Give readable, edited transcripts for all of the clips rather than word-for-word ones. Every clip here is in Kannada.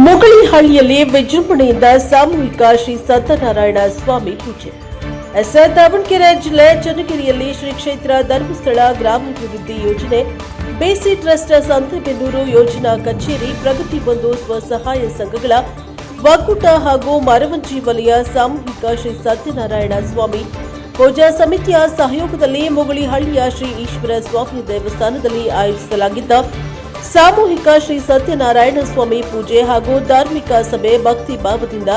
ಮುಗಳಿಹಳ್ಳಿಯಲ್ಲಿ ವಿಜೃಂಭಣೆಯಿಂದ ಸಾಮೂಹಿಕ ಶ್ರೀ ಸತ್ಯನಾರಾಯಣ ಸ್ವಾಮಿ ಪೂಜೆ. ದಾವಣಗೆರೆ ಜಿಲ್ಲೆ ಚನ್ನಗಿರಿಯಲ್ಲಿ ಶ್ರೀ ಕ್ಷೇತ್ರ ಧರ್ಮಸ್ಥಳ ಗ್ರಾಮಾಭಿವೃದ್ಧಿ ಯೋಜನೆ, ಬೇಸಿ ಟ್ರಸ್ಟ್ ಸಂತೆಬೆನ್ನೂರು ಯೋಜನಾ ಕಚೇರಿ, ಪ್ರಗತಿ ಬಂಧು ಸ್ವಸಹಾಯ ಸಂಘಗಳ ಒಕ್ಕೂಟ ಹಾಗೂ ಮರವಂಜಿ ವಲಯ ಸಾಮೂಹಿಕ ಶ್ರೀ ಸತ್ಯನಾರಾಯಣ ಸ್ವಾಮಿ ಪೂಜಾ ಸಮಿತಿಯ ಸಹಯೋಗದಲ್ಲಿ ಮುಗಳಿಹಳ್ಳಿಯ ಶ್ರೀ ಈಶ್ವರ ಸ್ವಾಮಿ ದೇವಸ್ಥಾನದಲ್ಲಿ ಆಯೋಜಿಸಲಾಗಿದ್ದ ಸಾಮೂಹಿಕ ಶ್ರೀ ಸತ್ಯನಾರಾಯಣ ಸ್ವಾಮಿ ಪೂಜೆ ಹಾಗೂ ಧಾರ್ಮಿಕ ಸಭೆ ಭಕ್ತಿ ಭಾವದಿಂದ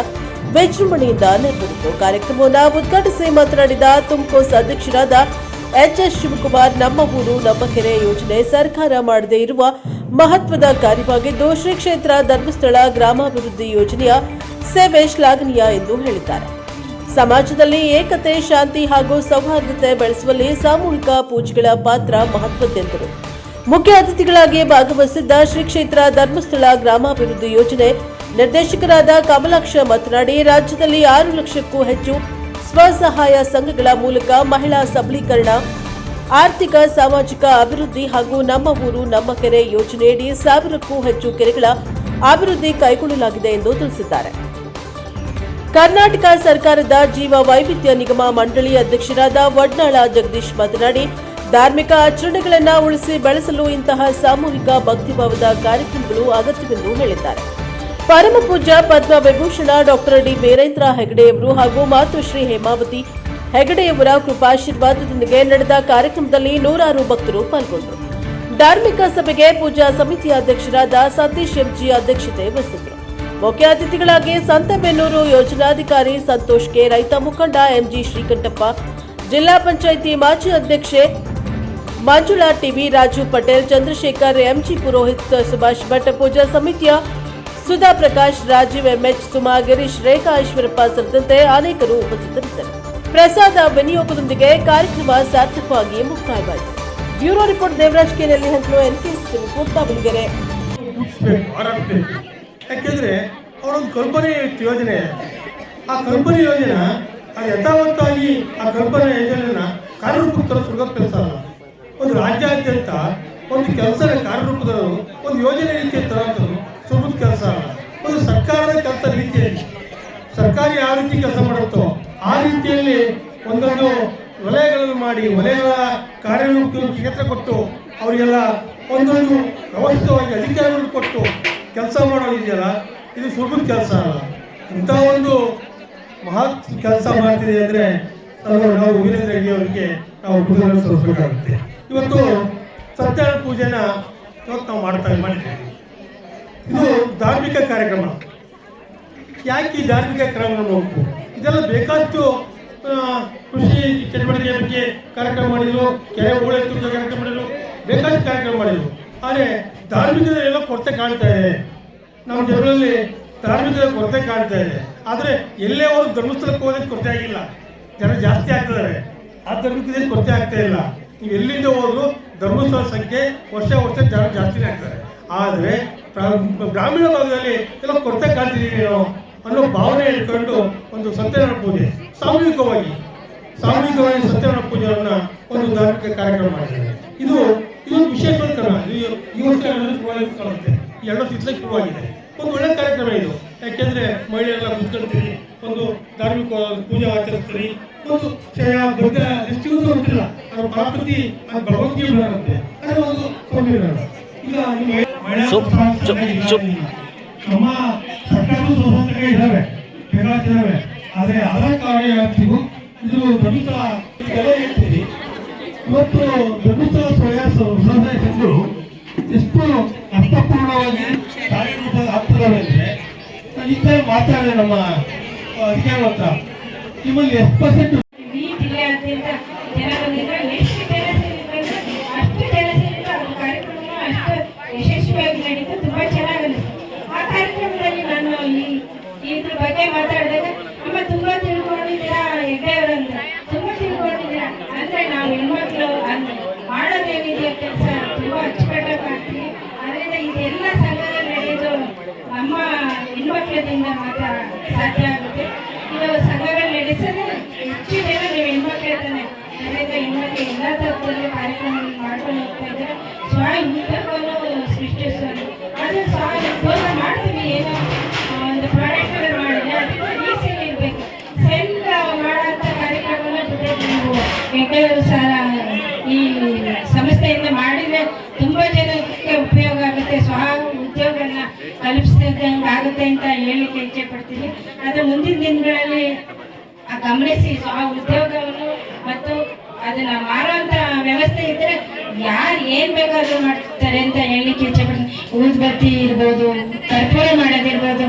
ವಿಜೃಂಭಣೆಯಿಂದ ನೆರವೇರಿತು. ಕಾರ್ಯಕ್ರಮವನ್ನು ಉದ್ಘಾಟಿಸಿ ಮಾತನಾಡಿದ ತುಮಕೋಸ್ ಅಧ್ಯಕ್ಷರಾದ ಎಚ್ಎಸ್ ಶಿವಕುಮಾರ್, ನಮ್ಮ ಊರು ನಮ್ಮ ಕೆರೆ ಯೋಜನೆ ಸರ್ಕಾರ ಮಾಡದೇ ಇರುವ ಮಹತ್ವದ ಕಾರ್ಯವಾಗಿದ್ದು, ಶ್ರೀ ಕ್ಷೇತ್ರ ಧರ್ಮಸ್ಥಳ ಗ್ರಾಮಾಭಿವೃದ್ಧಿ ಯೋಜನೆಯ ಸೇವೆ ಶ್ಲಾಘನೀಯ ಎಂದು ಹೇಳಿದ್ದಾರೆ. ಸಮಾಜದಲ್ಲಿ ಏಕತೆ, ಶಾಂತಿ ಹಾಗೂ ಸೌಹಾರ್ದತೆ ಬೆಳೆಸುವಲ್ಲಿ ಸಾಮೂಹಿಕ ಪೂಜೆಗಳ ಪಾತ್ರ ಮಹತ್ವದ್ದೆಂದರು. ಮುಖ್ಯ ಅತಿಥಿಗಳಾಗಿ ಭಾಗವಹಿಸಿದ್ದ ಶ್ರೀ ಕ್ಷೇತ್ರ ಧರ್ಮಸ್ಥಳ ಗ್ರಾಮಾಭಿವೃದ್ಧಿ ಯೋಜನೆ ನಿರ್ದೇಶಕರಾದ ಕಮಲಾಕ್ಷ ಮಾತನಾಡಿ, ರಾಜ್ಯದಲ್ಲಿ 6 ಲಕ್ಷಕ್ಕೂ ಹೆಚ್ಚು ಸ್ವಸಹಾಯ ಸಂಘಗಳ ಮೂಲಕ ಮಹಿಳಾ ಸಬಲೀಕರಣ, ಆರ್ಥಿಕ ಸಾಮಾಜಿಕ ಅಭಿವೃದ್ಧಿ ಹಾಗೂ ನಮ್ಮ ಊರು ನಮ್ಮ ಕೆರೆ ಯೋಜನೆಯಡಿ 1000ಕ್ಕೂ ಹೆಚ್ಚು ಕೆರೆಗಳ ಅಭಿವೃದ್ಧಿ ಕೈಗೊಳ್ಳಲಾಗಿದೆ ಎಂದು ತಿಳಿಸಿದ್ದಾರೆ. ಕರ್ನಾಟಕ ಸರ್ಕಾರದ ಜೀವ ವೈವಿಧ್ಯ ನಿಗಮ ಮಂಡಳಿ ಅಧ್ಯಕ್ಷರಾದ ವಡ್ನಾಳ ಜಗದೀಶ್ ಮಾತನಾಡಿ, ಧಾರ್ಮಿಕ ಆಚರಣೆಗಳನ್ನು ಉಳಿಸಿ ಬೆಳೆಸಲು ಇಂತಹ ಸಾಮೂಹಿಕ ಭಕ್ತಿಭಾವದ ಕಾರ್ಯಕ್ರಮಗಳು ಅಗತ್ಯವೆಂದು ಹೇಳಿದ್ದಾರೆ. ಪರಮ ಪೂಜ್ಯ ಪದ್ಮ ವಿಭೂಷಣ ಡಾಕ್ಟರ್ ಡಿ ವೀರೇಂದ್ರ ಹೆಗಡೆಯವರು ಹಾಗೂ ಮಾತುಶ್ರೀ ಹೇಮಾವತಿ ಹೆಗಡೆಯವರ ಕೃಪಾಶೀರ್ವಾದದೊಂದಿಗೆ ನಡೆದ ಕಾರ್ಯಕ್ರಮದಲ್ಲಿ ನೂರಾರು ಭಕ್ತರು ಪಾಲ್ಗೊಂಡರು. ಧಾರ್ಮಿಕ ಸಭೆಗೆ ಪೂಜಾ ಸಮಿತಿಯ ಅಧ್ಯಕ್ಷರಾದ ಸತೀಶ್ ಎಂಜಿ ಅಧ್ಯಕ್ಷತೆ ವಹಿಸಿದರು. ಮುಖ್ಯ ಅತಿಥಿಗಳಾಗಿ ಸಂತೆಬೆನ್ನೂರು ಯೋಜನಾಧಿಕಾರಿ ಸಂತೋಷ್ ಕೆ, ರೈತ ಮುಖಂಡ ಎಂಜಿ ಶ್ರೀಕಂಠಪ್ಪ, ಜಿಲ್ಲಾ ಪಂಚಾಯಿತಿ ಮಾಜಿ ಅಧ್ಯಕ್ಷೆ ಮಂಜುಳಾ ಟಿವಿ, ರಾಜು ಪಟೇಲ್, ಚಂದ್ರಶೇಖರ್, ಎಂಜಿ ಪುರೋಹಿತ್, ಸುಭಾಷ್ ಭಟ್, ಪೂಜಾ ಸಮಿತಿಯ ಸುಧಾ ಪ್ರಕಾಶ್, ರಾಜೀವ್ ಎಂಎಚ್, ಸುಮಾ, ಗಿರೀಶ್, ರೇಖಾ, ಈಶ್ವರಪ್ಪ ಸೇರಿದಂತೆ ಅನೇಕರು ಉಪಸ್ಥಿತರಿದ್ದರು. ಪ್ರಸಾದ ವಿನಿಯೋಗದೊಂದಿಗೆ ಕಾರ್ಯಕ್ರಮ ಸಾರ್ಥಕವಾಗಿ ಮುಕ್ತಾಯವಾಯಿತು. ಬ್ಯೂರೋ ರಿಪೋರ್ಟ್ ದೇವರಾಜ್ ಕೆನಲ್ಲಿ ಹಂತಲು ಎನ್ಕೆಎಸ್ ರಿಪೋರ್ಟ್ ದಾವಣಗೆರೆ. ಯಾಕೆಂದ್ರೆ ಅವರೊಂದು ಕಲ್ಪನೆ ಯೋಜನೆ, ಆ ಕಲ್ಪನೆ ಯೋಜನೆ ಅದು ಯಥಾವತ್ತಾಗಿ ಆ ಕಲ್ಪನೆ ಯೋಜನೆಯನ್ನ ಕಾರ್ಯರೂಪಕ್ಕೆ ತರೋ ಸುಲಭ ಕೆಲಸ ಅಲ್ಲ. ಒಂದು ರಾಜ್ಯಾದ್ಯಂತ ಒಂದು ಕೆಲಸ ಕಾರ್ಯರೂಪದವರು ಒಂದು ಯೋಜನೆ ರೀತಿಯ ತರುವಂಥದ್ದು ಸುಲಭದ ಕೆಲಸ ಅಲ್ಲ. ಒಂದು ಸರ್ಕಾರದ ಕೆಲಸ ರೀತಿಯಲ್ಲಿ ಸರ್ಕಾರ ಯಾವ ರೀತಿ ಕೆಲಸ ಮಾಡುತ್ತೋ ಆ ರೀತಿಯಲ್ಲಿ ಒಂದೊಂದು ವಲಯಗಳನ್ನು ಮಾಡಿ ವಲಯಗಳ ಕಾರ್ಯರೂಪಕ್ಕೆ ಕ್ಷೇತ್ರ ಕೊಟ್ಟು ಅವರಿಗೆಲ್ಲ ಒಂದೊಂದು ವ್ಯವಸ್ಥಿತವಾಗಿ ಅಧಿಕಾರಗಳನ್ನು ಕೊಟ್ಟು ಕೆಲಸ ಮಾಡೋದಿದೆಯಲ್ಲ, ಇದು ಸುಲಭದ ಕೆಲಸ ಅಲ್ಲ. ಇಂಥ ಒಂದು ಮಹತ್ ಕೆಲಸ ಮಾಡ್ತಿದೆ ಅಂದರೆ ನಾವು ವೀರೇಂದ್ರ ಹೆಗ್ಡೆ ಅವರಿಗೆ ನಾವು ಪೂಜೆ ಸಲ್ಲಿಸಬೇಕಾಗುತ್ತೆ. ಇವತ್ತು ಸತ್ಯನಾರಾಯಣ ಪೂಜೆನ ಇವತ್ತು ನಾವು ಮಾಡಿದ್ದೇವೆ. ಇದು ಧಾರ್ಮಿಕ ಕಾರ್ಯಕ್ರಮ. ಯಾಕೆ ಈ ಧಾರ್ಮಿಕ ಕಾರ್ಯಕ್ರಮ ಹೋಗ್ತು? ಇದೆಲ್ಲ ಬೇಕಾದಷ್ಟು ಕೃಷಿ ಚಟುವಟಿಕೆ ಬಗ್ಗೆ ಕಾರ್ಯಕ್ರಮ ಮಾಡಿದ್ರು, ಕೆರೆ ಹೂಳೆತ್ತು ಕಾರ್ಯಕ್ರಮ ಮಾಡಿದ್ರು, ಬೇಕಾದಷ್ಟು ಕಾರ್ಯಕ್ರಮ ಮಾಡಿದ್ರು. ಆದರೆ ಧಾರ್ಮಿಕದಲ್ಲೆಲ್ಲ ಕೊರತೆ ಕಾಣ್ತಾ ಇದೆ. ನಮ್ಮ ಜನರಲ್ಲಿ ಧಾರ್ಮಿಕದ ಕೊರತೆ ಕಾಣ್ತಾ ಇದೆ. ಆದರೆ ಎಲ್ಲೇ ಅವರು ಧರ್ಮಸ್ಥಳಕ್ಕೆ ಹೋಗೋದಕ್ಕೆ ಕೊರತೆ ಆಗಿಲ್ಲ, ಜನ ಜಾಸ್ತಿ ಆಗ್ತಿದ್ದಾರೆ. ಆ ಧಾರ್ಮಿಕದಲ್ಲಿ ಕೊರತೆ ಆಗ್ತಾ ಇಲ್ಲ. ನೀವು ಎಲ್ಲಿಂದ ಹೋದ್ರು ಧರ್ಮಸ್ಥಳ ಸಂಖ್ಯೆ ವರ್ಷ ಜನ ಜಾಸ್ತಿನೇ ಆಗ್ತಾರೆ. ಆದರೆ ಗ್ರಾಮೀಣ ಭಾಗದಲ್ಲಿ ಎಲ್ಲ ಕೊರತೆ ಕಾಣ್ತಿದ್ದೀವಿ ನಾವು ಅನ್ನೋ ಭಾವನೆ ಇಟ್ಕೊಂಡು ಒಂದು ಸತ್ಯನಾರಾಯಣ ಪೂಜೆ ಸಾಮೂಹಿಕವಾಗಿ ಸತ್ಯನಾರಾಯಣ ಪೂಜೆಯನ್ನು ಒಂದು ಧಾರ್ಮಿಕ ಕಾರ್ಯಕ್ರಮ ಮಾಡಿದ್ದಾರೆ. ಇದೊಂದು ವಿಶೇಷವಾದ ಕ್ರಮ. ಈ ವರ್ಷ ಕಾಣುತ್ತೆ, 2 ತಿಂಗಳಿಗೆ ಶುರುವಾಗಿದೆ. ಒಂದು ಒಳ್ಳೆ ಕಾರ್ಯಕ್ರಮ ಇದು. ಯಾಕೆಂದ್ರೆ ಮಹಿಳೆಯರೆಲ್ಲ ಕುತ್ಕೊಳ್ತೀರಿ, ಒಂದು ಧಾರ್ಮಿಕ ಪೂಜೆ ಆಚರಿಸ್ತೀರಿ, ಒಂದು ಎಷ್ಟು ಗೊತ್ತಿಲ್ಲ ಅವ್ರ ಪ್ರಾಕೃತಿ ಭಗವದ್ಗೀತೆ ಬರುತ್ತೆ. ಅದೇ ಒಂದು ಸಂವಿಧಾನ. ಈಗ ನಮ್ಮ ಸರ್ಕಾರದ ಸಂಸ್ಥೆಗಳು ಇದ್ದಾವೆ, ಬೇಕಾಗಿದ್ದಾವೆ. ಆದರೆ ಅದರ ಕಾರ್ಯಾರ್ಥಿಗೂ ಇದು ಧರ್ಮಸ್ಥಳ ಹೇಳ್ತೀರಿ. ಇವತ್ತು ಧರ್ಮಸ್ಥಳ ಸ್ವಸಹಾಯ ಸಂಘಗಳು ಎಷ್ಟು ಅರ್ಥಪೂರ್ಣವಾಗಿ ಕಾರ್ಯರೂಪದ ಆಗ್ತದವೆ ಅಂದರೆ, ಈ ಥರ ಮಾತಾಡಿದೆ ನಮ್ಮ ಅಧಿಕಾರಿ ಹತ್ರ, ನಿಮ್ಮಲ್ಲಿ ಎಷ್ಟು ಪರ್ಸೆಂಟ್ ಈ ಜಿಲ್ಲೆಯಾದ್ಯಂತ ಜನ ಬಂದಿದ್ರೆ ಎಷ್ಟು ಜನ ಸೇರಿದ್ರು ಅಷ್ಟು ಜನ ಸೇರಿದ್ರು ಅದು ಕಾರ್ಯಕ್ರಮ ಅಷ್ಟು ಯಶಸ್ವಿಯಾಗಿ ನಡೀತು. ತುಂಬಾ ಚೆನ್ನಾಗಿ ಅನಿಸ್ತು. ಆ ಕಾರ್ಯಕ್ರಮದಲ್ಲಿ ನಾನು ಇದ್ರ ಬಗ್ಗೆ ಮಾತಾಡಿದಾಗ ಅಮ್ಮ ತುಂಬಾ ತಿಳ್ಕೊಂಡಿದ್ದೀರಾ ಹೆಗ್ಡೆ ಅವರಂದ್ರೆ, ತುಂಬಾ ತಿಳ್ಕೊಂಡಿದ್ದೀರಾ ಅಂದ್ರೆ ನಾವು ಹೆಣ್ಮಕ್ಳು ಮಾಡೋದೇನಿದೆಯಾ ಕೆಲಸ ತುಂಬಾ ಅಚ್ಚುಕಟ್ಟಾಗಿ ಮಾಡ್ತೀವಿ. ಅದರಿಂದ ಇದೆಲ್ಲ ಸಂಘದಲ್ಲಿ ನಡೆಯೋದು ನಮ್ಮ ಹೆಣ್ಮಕ್ಳದಿಂದ ಮಾತ್ರ ಸಾಧ್ಯ ಆಗುತ್ತೆ. ಇದು ಸಂಘಗಳು ನಡೆಸೋದು ಹೆಚ್ಚು ಆದಂಗೆ ಆಗುತ್ತೆ ಅಂತ ಹೇಳಲಿಕ್ಕೆ ಇಚ್ಛೆ ಪಡ್ತೀನಿ. ಆದರೆ ಮುಂದಿನ ದಿನಗಳಲ್ಲಿ ಗಮನಿಸಿ ಆ ಉದ್ಯೋಗವನ್ನು ಮತ್ತು ಅದನ್ನ ಮಾರುವಂತ ವ್ಯವಸ್ಥೆ ಇದ್ರೆ ಯಾರು ಏನ್ ಬೇಕಾದ್ರೂ ಮಾಡ್ತಾರೆ ಅಂತ ಹೇಳಲಿಕ್ಕೆ ಇಚ್ಛೆ ಪಡ್ತೀನಿ. ಊದ್ಬತ್ತಿ ಇರ್ಬೋದು, ಕರ್ಪೂರ ಮಾಡೋದಿರ್ಬೋದು,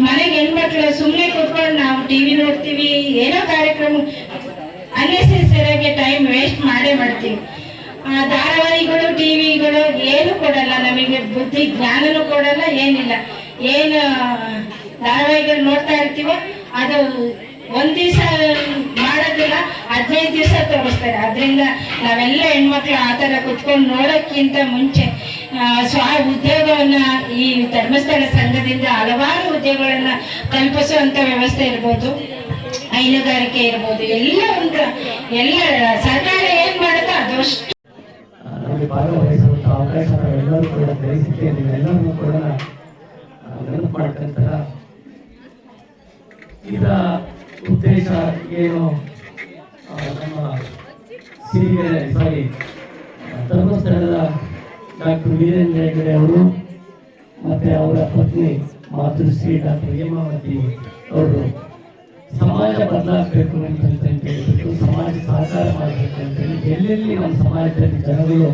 ಮನೆಗೆ ಹೆಣ್ಮಕ್ಳು ಸುಮ್ಮನೆ ಕೂತ್ಕೊಂಡು ನಾವು ಟಿವಿ ನೋಡ್ತೀವಿ, ಏನೋ ಕಾರ್ಯಕ್ರಮ ಅನ್ನೆಸರಿಯಾಗಿ ಟೈಮ್ ವೇಸ್ಟ್ ಮಾಡ್ತೀವಿ. ಧಾರಾವಾಹಿಗಳು ಟಿವಿಗಳು ಏನು ಕೊಡಲ್ಲ, ನಮಗೆ ಬುದ್ಧಿ ಜ್ಞಾನನೂ ಕೊಡಲ್ಲ, ಏನಿಲ್ಲ. ಏನು ಧಾರಾವಾಹಿಗಳು ನೋಡ್ತಾ ಇರ್ತೀವೋ ಅದು ಒಂದ್ ದಿವಸ ಮಾಡೋದಿಲ್ಲ, 15 ದಿವಸ ತೋರಿಸ್ತಾರೆ. ಅದರಿಂದ ನಾವೆಲ್ಲ ಹೆಣ್ಮಕ್ಳು ಆ ಥರ ಕುತ್ಕೊಂಡು ನೋಡೋಕ್ಕಿಂತ ಮುಂಚೆ ಸ್ವ ಉದ್ಯೋಗವನ್ನ ಈ ಧರ್ಮಸ್ಥಳ ಸಂಘದಿಂದ ಹಲವಾರು ಉದ್ಯೋಗಗಳನ್ನ ಕಲ್ಪಿಸುವಂತ ವ್ಯವಸ್ಥೆ ಇರ್ಬೋದು, ಹೈನುಗಾರಿಕೆ ಇರ್ಬೋದು, ಎಲ್ಲ ಸರ್ಕಾರ ಏನ್ ಮಾಡುತ್ತೋ ಅದಷ್ಟು ನಮಗೆ ಭಾಗವಹಿಸುವಂಥ ಅವಕಾಶ ನಾವೆಲ್ಲರೂ ಕೂಡ ಗ್ರಹಿಸಿಕೆ ನೀವೆಲ್ಲರೂ ಕೂಡ ನೆನಪು ಮಾಡ್ಕೊಂತಾರ. ಇದರ ಉದ್ದೇಶ ಏನು, ನಮ್ಮ ಧರ್ಮಸ್ಥಳದ ಡಾಕ್ಟರ್ ವೀರೇಂದ್ರ ಹೆಗಡೆ ಅವರು ಮತ್ತು ಅವರ ಪತ್ನಿ ಮಾತೃಶ್ರೀ ಡಾಕ್ಟರ್ ಹೇಮಾವತಿ ಅವರು ಸಮಾಜ ಬದಲಾಗಬೇಕು ಅಂತ ಹೇಳಿಬಿಟ್ಟು ಸಮಾಜ ಸಹಕಾರ ಮಾಡಬೇಕು ಅಂತೇಳಿ ಎಲ್ಲೆಲ್ಲಿ ನಮ್ಮ ಸಮಾಜದಲ್ಲಿ ಜನಗಳು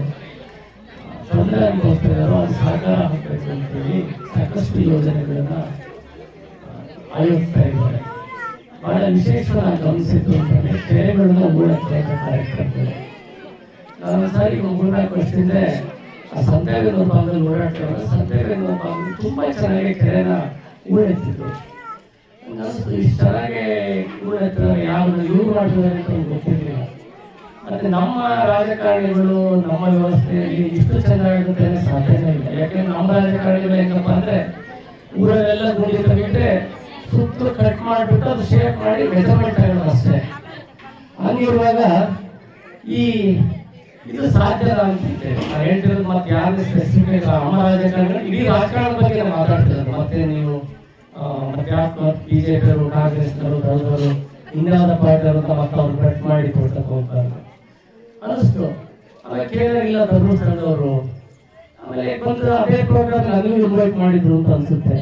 ತೊಂದರೆ ಅನುಭವಿಸ್ತಾ ಇದ್ದಾರೋ ಅದು ಸಹಕಾರ ಆಗಬೇಕು ಅಂತೇಳಿ ಸಾಕಷ್ಟು ಯೋಜನೆಗಳನ್ನು ಆಯೋಜಿಸ್ತಾ ಇದ್ದಾರೆ. ಬಹಳ ವಿಶೇಷವಾಗಿ ಗಮನಿಸಿದ್ದು ಅಂತಂದರೆ ಕೆರೆಗಳನ್ನು ಹೂಳಕ್ಕೆ ಕಾರ್ಯಕ್ರಮಗಳು. ನಾನು ಸಾರಿ 3-4 ವರ್ಷದಿಂದ ಆ ಸಂತೆವೇನೋ ಭಾಗದಲ್ಲಿ ಓಡಾಡ್ತಾರೆ. ಸಂತೆವೇನೋ ಭಾಗದಲ್ಲಿ ತುಂಬ ಚೆನ್ನಾಗಿ ಕೆರೆನ ಹೂಳೆತ್ತಿದ್ರು. ಇಷ್ಟು ಚೆನ್ನಾಗಿ ಹೂಳೆತ್ತಾರೆ, ಯಾರು ಇವ್ರು ಮಾಡಿದ್ದಾರೆ ಅಂತ ಗೊತ್ತಿರಲಿಲ್ಲ. ಮತ್ತು ನಮ್ಮ ರಾಜಕಾರಣಿಗಳು ನಮ್ಮ ವ್ಯವಸ್ಥೆಯಲ್ಲಿ ಇಷ್ಟು ಚೆನ್ನಾಗಿರುತ್ತೆ ಸಾಧ್ಯನೇ ಇಲ್ಲ. ಯಾಕೆಂದ್ರೆ ನಮ್ಮ ರಾಜಕಾರಣಿಗಳು ಹೆಂಗಪ್ಪ ಅಂದರೆ ಊರಲ್ಲೆಲ್ಲ ಗುಂಡಿ ತೆಗಿಟ್ಟೆ ಸುತ್ತು ಕಟ್ ಮಾಡಿಬಿಟ್ಟು ಅದು ಶೇಪ್ ಮಾಡಿ ಮೆಜರ್ಮೆಂಟ್ ಆಗೋದು ಅಷ್ಟೇ. ಹಂಗಿರುವಾಗ ಇದು ಸಾಧ್ಯ ಅಂತಿದ್ದೆ ನಾನು ಹೇಳ್ತಿರೋದು. ಮತ್ತೆ ಯಾರು ಸ್ಪೆಸಿಫಿಕ್ ನಮ್ಮ ರಾಜಕಾರಣಿಗಳು ಇಡೀ ರಾಜಕಾರಣದ ಬಗ್ಗೆ ಮಾತಾಡ್ತಿದ್ದಾರೆ. ಮತ್ತೆ ನೀವು ಮತ್ತೆ ಯಾಕೆ ಬಿಜೆಪಿ ಅವರು, ಕಾಂಗ್ರೆಸ್ನವರು, ದಳದವರು, ಇನ್ಯಾವುದ ಪಾರ್ಟಿಯವರು ಅಂತ ಮತ್ತೆ ಅವ್ರು ಕಟ್ ಮಾಡಿ ಕೊಡ್ತಕ್ಕ ಹೋಗ್ತಾರೆ ಅನ್ನಿಸ್ತು. ಆಮೇಲೆ ಕೇಳಿಲ್ಲ ಧರ್ಮಸ್ಥಳದವರು ಆಮೇಲೆ ಬಂದು ಅದೇ ಪ್ರೋಗ್ರಾಮ್ ನನಗೂ ಇನ್ವೈಟ್ ಮಾಡಿದ್ರು ಅಂತ ಅನ್ಸುತ್ತೆ.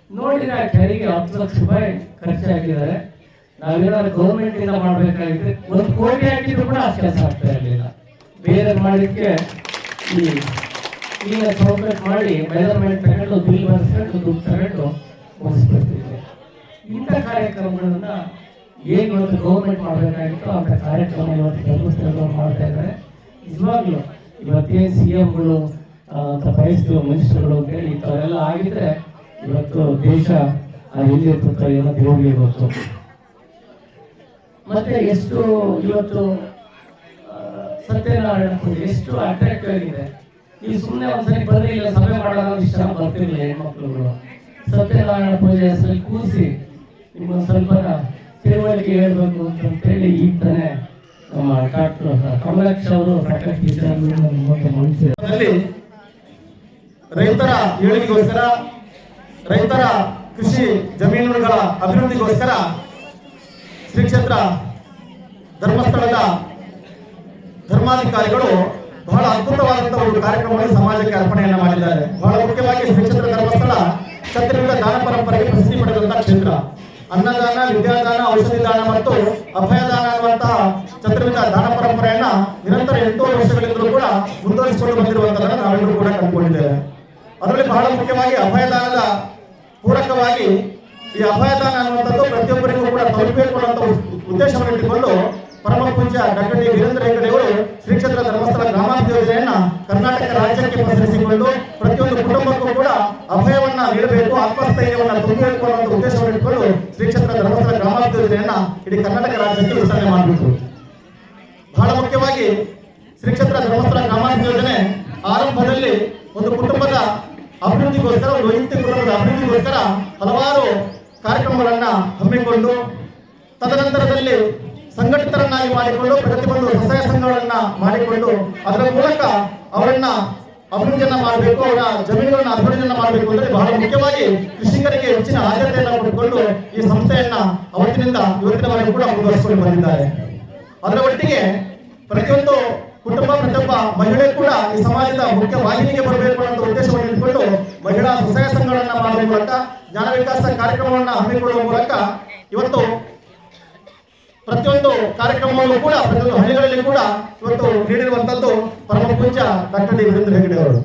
ನೋಡಿದ್ರೆ ಆ ಕೆರೆಗೆ 10 ಲಕ್ಷ ರೂಪಾಯಿ ಖರ್ಚಾಗಿದ್ದಾರೆ. ನಾವೇನಾದ್ರು ಗೌರ್ಮೆಂಟ್ ಇಂದ ಮಾಡ್ಬೇಕಾಗಿದ್ರೆ 1 ಕೋಟಿ ಹಾಕಿದ್ರು ಕೂಡ ಅಷ್ಟು ಕೆಲಸ ಆಗ್ತಾ ಇರಲಿಲ್ಲ. ಬೇರೆ ಮಾಡಿದ್ಕೆ ಈಗ ಸೌಕರ್ಯ ಮಾಡಿ ಮೆಜರ್ಮೆಂಟ್ ತಗೊಂಡು ಬಿಲ್ ಬರ್ಸ್ಕೊಂಡು ದುಡ್ಡು ತಗೊಂಡು ಮುಗಿಸ್ಬಿಡ್ತಿದ್ವಿ. ಇಂಥ ಕಾರ್ಯಕ್ರಮಗಳನ್ನ ಏನು ಇವತ್ತು ಗೌರ್ಮೆಂಟ್ ಮಾಡಬೇಕಾಗಿತ್ತು ಅಂಥ ಕಾರ್ಯಕ್ರಮ ಇವತ್ತು ಧರ್ಮಸ್ಥಳದವ್ರು ಮಾಡ್ತಾ ಇದ್ದಾರೆ. ನಿಜವಾಗ್ಲೂ ಇವತ್ತೇನು CMಗಳು ಅಂತ ಬಯಸ್ತೀವಿ ಮಿನಿಸ್ಟರ್ಗಳು ಅಂತೇಳಿ ಇಂಥವರೆಲ್ಲ ಆಗಿದ್ರೆ ಇವತ್ತು ದೇಶ ಎಲ್ಲಿರ್ತೋ ಏನೋ ದೇವರಿಗೆ ಗೊತ್ತು. ಮತ್ತೆ ಎಷ್ಟು ಇವತ್ತು ಸತ್ಯನಾರಾಯಣ ಪೂಜೆ ಎಷ್ಟು ಅಟ್ರಾಕ್ಟಿವ್ ಆಗಿದೆ. ನೀವು ಸುಮ್ಮನೆ ಒಂದ್ಸರಿ ಬರ್ರಿ, ಇಲ್ಲ ಸಭೆ ಮಾಡೋಣ ಇಷ್ಟ ಬರ್ತಿರ್ಲಿಲ್ಲ ಹೆಣ್ಮಕ್ಳುಗಳು. ಸತ್ಯನಾರಾಯಣ ಪೂಜೆ ಹೆಸರಲ್ಲಿ ಕೂರಿಸಿ ನಿಮ್ಗೊಂದು ಸ್ವಲ್ಪ ತಿಳುವಳಿಕೆ ಹೇಳ್ಬೇಕು ಅಂತೇಳಿ ಈಗ ತಾನೇ ನಮ್ಮ ಡಾಕ್ಟರ್ ಕಮಲಾಕ್ಷ ಅವರು ಸಾಕಷ್ಟು ವಿಚಾರದಲ್ಲಿ ರೈತರ ಏಳಿಗೆಗೋಸ್ಕರ, ರೈತರ ಕೃಷಿ ಜಮೀನುಗಳ ಅಭಿವೃದ್ಧಿಗೋಸ್ಕರ ಶ್ರೀ ಕ್ಷೇತ್ರ ಧರ್ಮಸ್ಥಳದ ಧರ್ಮಾಧಿಕಾರಿಗಳು ಬಹಳ ಅದ್ಭುತವಾದಂತಹ ಒಂದು ಕಾರ್ಯಕ್ರಮವನ್ನು ಸಮಾಜಕ್ಕೆ ಅರ್ಪಣೆಯನ್ನ ಮಾಡಿದ್ದಾರೆ. ಬಹಳ ಮುಖ್ಯವಾಗಿ ಶ್ರೀ ಕ್ಷೇತ್ರ ಧರ್ಮಸ್ಥಳ ಛತ್ರವಿಧ ದಾನ ಪರಂಪರೆಗೆ ಪ್ರಸಿದ್ಧಿ ಪಡೆದಂತಹ ಕ್ಷೇತ್ರ. ಅನ್ನದಾನ, ವಿದ್ಯಾದಾನ, ಔಷಧಿ ದಾನ ಮತ್ತು ಅಭಯದಾನ ಅನ್ನುವಂತಹ ಛತ್ರವಿಧ ದಾನ ಪರಂಪರೆಯನ್ನ ನಿರಂತರ 8 ವರ್ಷಗಳಿಂದಲೂ ಕೂಡ ಮುಂದುವರಿಸಿಕೊಂಡು ಬಂದಿರುವಂತದನ್ನು ನಾವೆಲ್ಲರೂ ಕೂಡ ಕಂಡುಕೊಂಡಿದ್ದೇವೆ. ಅದರಲ್ಲಿ ಬಹಳ ಮುಖ್ಯವಾಗಿ ಅಭಯದಾನದ ಪೂರಕವಾಗಿ ಈ ಅಭಯದಾನ ಅನ್ನುವಂಥದ್ದು ಪ್ರತಿಯೊಬ್ಬರಿಗೂ ಕೂಡ ತಲುಪಬೇಕು ಅನ್ನುವಂಥ ಉದ್ದೇಶವನ್ನು ಇಟ್ಟುಕೊಂಡು ಪರಮ ಪೂಜ್ಯ ಡಾಕ್ಟರ್ ಡಿ ವೀರೇಂದ್ರ ಹೆಗಡೆ ಅವರು ಶ್ರೀ ಕ್ಷೇತ್ರ ಧರ್ಮಸ್ಥಳ ಗ್ರಾಮಾಭಿವೃದ್ಧಿ ಯೋಜನೆಯನ್ನ ಕರ್ನಾಟಕ ರಾಜ್ಯಕ್ಕೆ ಪಸರಿಸಿಕೊಂಡು ಪ್ರತಿಯೊಂದು ಕುಟುಂಬಕ್ಕೂ ಕೂಡ ಅಭಯವನ್ನ ನೀಡಬೇಕು, ಆತ್ಮಸ್ಥೈರ್ಯವನ್ನ ತುಂಬಬೇಕು ಅನ್ನೋ ಉದ್ದೇಶವನ್ನು ಇಟ್ಟುಕೊಂಡು ಶ್ರೀ ಕ್ಷೇತ್ರ ಧರ್ಮಸ್ಥಳ ಗ್ರಾಮಾಭಿವೃದ್ಧಿ ಯೋಜನೆಯನ್ನ ಇಡೀ ಕರ್ನಾಟಕ ರಾಜ್ಯಕ್ಕೆ ವಿಸ್ತರಣೆ ಮಾಡಬೇಕು. ಬಹಳ ಮುಖ್ಯವಾಗಿ ಶ್ರೀ ಕ್ಷೇತ್ರ ಧರ್ಮಸ್ಥಳ ಗ್ರಾಮಾಭಿವೃದ್ಧಿ ಯೋಜನೆ ಆರಂಭದಲ್ಲಿ ಒಂದು ಕುಟುಂಬದ ಅಭಿವೃದ್ಧಿಗೋಸ್ಕರ, ಒಂದು ವೈಯಕ್ತಿಕ ಕುಟುಂಬದ ಅಭಿವೃದ್ಧಿಗೋಸ್ಕರ ಹಲವಾರು ಕಾರ್ಯಕ್ರಮಗಳನ್ನ ಹಮ್ಮಿಕೊಂಡು ತದನಂತರದಲ್ಲಿ ಸಂಘಟಿತರನ್ನಾಗಿ ಮಾಡಿಕೊಂಡು ಪ್ರತಿಯೊಂದು ಸ್ವಸಹಾಯ ಸಂಘಗಳನ್ನ ಮಾಡಿಕೊಂಡು ಅದರ ಮೂಲಕ ಅವರನ್ನ ಅಭಿವೃದ್ಧಿಯನ್ನ ಮಾಡಬೇಕು, ಅವರ ಜಮೀನುಗಳನ್ನ ಅಭಿವೃದ್ಧಿಯನ್ನ ಮಾಡಬೇಕು ಅಂದ್ರೆ ಬಹಳ ಮುಖ್ಯವಾಗಿ ಕೃಷಿಕರಿಗೆ ಹೆಚ್ಚಿನ ಆದ್ಯತೆಯನ್ನು ಕೊಟ್ಟುಕೊಂಡು ಈ ಸಂಸ್ಥೆಯನ್ನ ಅವತ್ತಿನಿಂದ ಇವತ್ತಿನವರೆಗೂ ಕೂಡ ಮುಂದುವರಿಸಿಕೊಂಡು ಬಂದಿದ್ದಾರೆ. ಅದರ ಒಟ್ಟಿಗೆ ಪ್ರತಿಯೊಂದು ಕುಟುಂಬ, ಪ್ರತಿಯೊಬ್ಬ ಮಹಿಳೆ ಕೂಡ ಈ ಸಮಾಜದ ಮುಖ್ಯ ವಾಹಿನಿಗೆ ಬರಬೇಕು ಅನ್ನೋ ಉದ್ದೇಶವನ್ನು ಇಟ್ಕೊಂಡು ಮಹಿಳಾ ಸ್ವಸಹಾಯ ಸಂಘಗಳನ್ನ ಮಾಡುವ ಮೂಲಕ ಜ್ಞಾನ ವಿಕಾಸ ಕಾರ್ಯಕ್ರಮವನ್ನು ಹಮ್ಮಿಕೊಳ್ಳುವ ಮೂಲಕ ಇವತ್ತು ಪ್ರತಿಯೊಂದು ಕಾರ್ಯಕ್ರಮವನ್ನು ಕೂಡ ಪ್ರತಿಯೊಂದು ಹಳ್ಳಿಗಳಲ್ಲಿ ಕೂಡ ಇವತ್ತು ನೀಡಿರುವಂತದ್ದು ಪರಮ ಪೂಜ್ಯ ಡಾಕ್ಟರ್ ಡಿ ವೀರೇಂದ್ರ ಹೆಗ್ಗಡೆ ಅವರು.